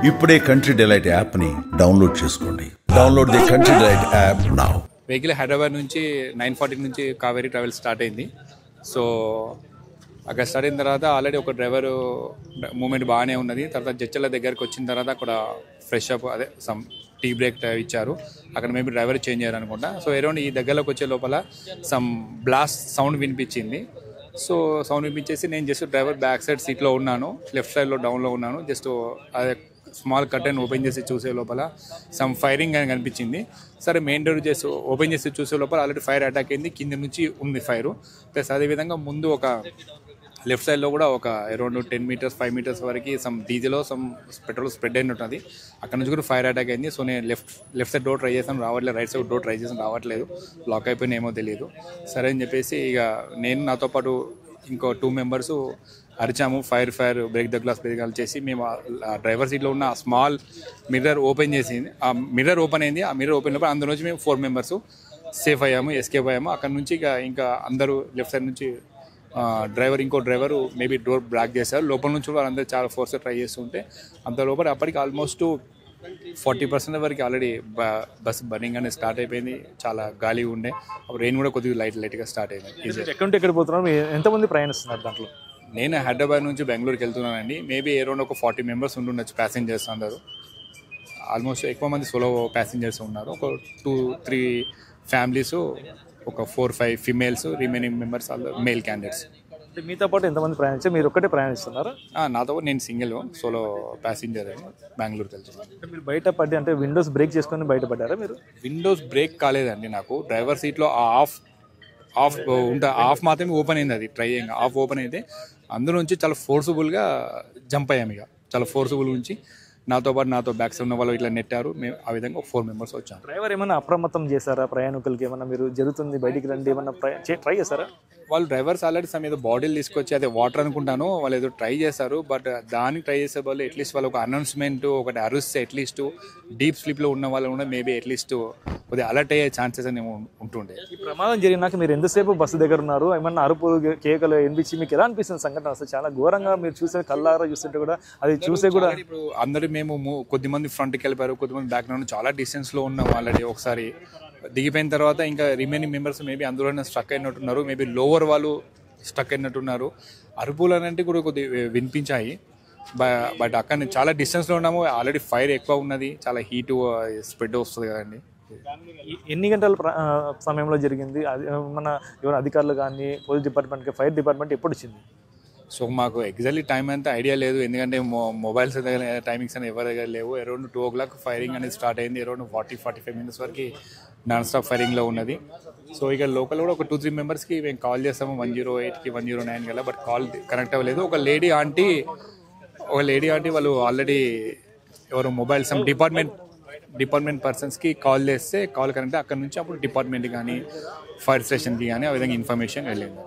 ఇప్పుడే country delight యాప్ని download చేసుకోండి. Download the country delight app now. Vehicle Hyderabad నుంచి 9:40 నుంచి కావేరీ ట్రావెల్ స్టార్ట్ అయింది. సో అక్కడ స్టార్ట్ అయిన తర్వాత ఆల్రెడీ ఒక డ్రైవర్ మూమెంట్ బాగానే ఉన్నది. తర్వాత జడ్చల దగ్గరికి వచ్చిన తర్వాత అక్కడ ఫ్రెష్ అప్ అదే సమ్ టీ బ్రేక్ ఇచ్చారు. అక్కడ మేబీ డ్రైవర్ చేంజ్ అయ్యారు అనుకుంటా. సో అరౌండ్ ఈ దగ్గరలోకి వచ్చే లోపల సమ్ బ్లాస్ట్ సౌండ్ వినిపించింది. సో సౌండ్ వినిపించేసి నేను జస్ట్ డ్రైవర్ బ్యాక్ సైడ్ సీట్లో ఉన్నాను, లెఫ్ట్ సైడ్లో డౌన్లో ఉన్నాను. జస్ట్ అదే స్మాల్ కర్టెన్ ఓపెన్ చేసి చూసే లోపల సమ్ ఫైరింగ్ అని కనిపించింది. సరే మెయిన్ డోర్ చేసి ఓపెన్ చేసి చూసే లోపల ఆల్రెడీ ఫైర్ అటాక్ అయింది, కింద నుంచి ఉంది ఫైర్. ప్లస్ అదేవిధంగా ముందు ఒక లెఫ్ట్ సైడ్లో కూడా ఒక అరౌండ్ 10 మీటర్స్ 5 మీటర్స్ వరకు సమ్ డీజిల్లో సమ్ పెట్రోల్ స్ప్రెడ్ అయిన ఉంటుంది. అక్కడ నుంచి కూడా ఫైర్ అటాక్ అయింది. సో నేను లెఫ్ట్ సైడ్ డోర్ ట్రై చేసాను, రావట్లేదు. రైట్ సైడ్ డోర్ ట్రై చేసాను, రావట్లేదు. లాక్ అయిపోయినా ఏమో తెలియదు. సరే అని చెప్పేసి ఇక నేను నాతో పాటు ఇంకో 2 మెంబర్స్ అరిచాము, fire break the glass break చేసి మేము డ్రైవర్ సీట్లో ఉన్న స్మాల్ మిర్రర్ ఓపెన్ చేసింది. ఆ మిర్రర్ ఓపెన్ అయింది. ఆ మిర్రర్ ఓపెన్ అయినప్పుడు అందులో నుంచి మేము 4 మెంబర్స్ సేఫ్ అయ్యాము, ఎస్కేప్ అయ్యాము. అక్కడ నుంచి ఇంకా అందరూ లెఫ్ట్ సైడ్ నుంచి ఇంకో డ్రైవరు మేబీ డోర్ బ్లాక్ చేశారు. లోపల నుంచి వాళ్ళందరూ చాలా ఫోర్స్ ట్రై చేస్తుంటే అంత లోపల అప్పటికి ఆల్మోస్ట్ 40% వరకు ఆల్రెడీ బస్ బర్నింగ్ అనేది స్టార్ట్ అయిపోయింది. చాలా గాలి ఉండే, రెయిన్ కూడా కొద్దిగా లైట్గా స్టార్ట్ అయింది. ఎక్కడ పోతున్నారు, ఎంతమంది ప్రయాణిస్తున్నారు దాంట్లో? నేను హైదరాబాద్ నుంచి బెంగళూరుకి వెళ్తున్నానండి. మేబీ అరౌండ్ ఒక 40 మెంబర్స్ ఉండుండొచ్చు ప్యాసింజర్స్ అందరూ. ఆల్మోస్ట్ ఎక్కువ మంది సోలో ప్యాసింజర్స్ ఉన్నారు. ఒక 2-3 ఫ్యామిలీస్, ఒక 4-5 females, remaining members male candidates. మీతో పాటు ఎంతమంది ప్రయాణించారు? మీరు ఒక్కటే ప్రయాణిస్తున్నారు? నాతో పాటు నేను సింగిల్ సోలో ప్యాసింజర్ అని బెంగళూరుకి వెళ్తున్నాను. మీరు బయట పడి అంటే విండోస్ బ్రేక్ చేసుకొని బయటపడ్డారా? మీరు విండోస్ బ్రేక్ కాలేదండి. నాకు డ్రైవర్ సీట్లో ఆఫ్ మాత్రమే ఓపెన్ అయింది. అది ట్రై అయ్యింది, ఆఫ్ ఓపెన్ అయితే అందులోంచి చాలా ఫోర్సుబుల్గా జంప్ అయ్యాము. ఇక చాలా ఫోర్సుబుల్ నుంచి నాతో బ్యాక్ సైడ్ ఉన్న వాళ్ళు ఇట్లా నెట్టారు. మేము ఆ విధంగా 4 మెంబర్స్ వచ్చాము. డ్రైవర్ ఏమైనా అప్రమత్తం చేశారా ప్రయాణికులకి? ఏమన్నా మీరు జరుగుతుంది బయటికి రండి ఏమన్నా ట్రై చేశారా? వాళ్ళు డ్రైవర్స్ ఆల్రెడీ ఏదో బాటిల్ తీసుకొచ్చి అదే వాటర్ అనుకుంటాను వాళ్ళు ఏదో ట్రై చేశారు. బట్ దానికి ట్రై చేసే వాళ్ళు అట్లీస్ట్ వాళ్ళు ఒక అనౌన్స్మెంట్ ఒకటి అరుస్తే అట్లీస్ట్ డీప్ స్లీప్లో ఉన్న వాళ్ళు కూడా మేబీ అట్లీస్ట్ కొద్దిగా అలర్ట్ అయ్యే ఛాన్సెస్ అనేవి ఉంటుండే. ఈ ప్రమాదం జరిగినాక మీరు ఎంతసేపు బస్సు దగ్గర ఉన్నారు? ఏమన్నా అరుపులు కేకలు వినిపించి మీకు ఎలా అనిపిస్తుంది సంఘటన? అసలు చాలా ఘోరంగా మీరు చూసే కళ్ళారా చూస్తుంటే కూడా అది చూసే కూడా ఇప్పుడు అందరూ మేము కొద్దిమంది ఫ్రంట్కి వెళ్ళిపోయారు, కొద్దిమంది బ్యాక్ నుండి చాలా డిస్టెన్స్లో ఉన్నాం. ఆల్రెడీ ఒకసారి దిగిపోయిన తర్వాత ఇంకా రిమైనింగ్ మెంబర్స్ మేబీ అందులోనే స్ట్రక్ అయినట్టున్నారు, మేబీ లోవర్ వాళ్ళు స్ట్రక్ అయినట్టున్నారు. అరుపులు అనేది కూడా కొద్దిగా వినిపించాయి. బట్ అక్కడ చాలా డిస్టెన్స్లో ఉన్నాము. ఆల్రెడీ ఫైర్ ఎక్కువ ఉన్నది, చాలా హీట్ స్ప్రెడ్ వస్తుంది కదండి. ఎన్ని గంటల సమయంలో జరిగింది? మన ఎవరు అధికారులు కానీ పోలీస్ డిపార్ట్మెంట్కి ఫైర్ డిపార్ట్మెంట్ ఎప్పుడు వచ్చింది? సో మాకు ఎగ్జాక్ట్లీ టైం అంతా ఐడియా లేదు, ఎందుకంటే మొబైల్స్ టైమింగ్స్ అనేవి ఎవరి దగ్గర లేవు. అరౌండ్ 2 o'clock ఫైరింగ్ అనేది స్టార్ట్ అయింది. అరౌండ్ 40-45 minutes వరకు నాన్ స్టాప్ ఫైరింగ్లో ఉన్నది. సో ఇక లోకల్ కూడా ఒక 2-3 మెంబర్స్కి మేము కాల్ చేస్తాము, 108కి 109 గల, బట్ కాల్ కనెక్ట్ అవ్వలేదు. ఒక లేడీ ఆంటీ వాళ్ళు ఆల్రెడీ ఎవరు మొబైల్ సమ్ డిపార్ట్మెంట్ పర్సన్స్కి కాల్ చేస్తే కాల్ కనెక్ట్ అక్కడ నుంచి అప్పుడు డిపార్ట్మెంట్ కానీ ఫైర్ స్టేషన్కి కానీ ఆ విధంగా ఇన్ఫర్మేషన్ వెళ్ళింది.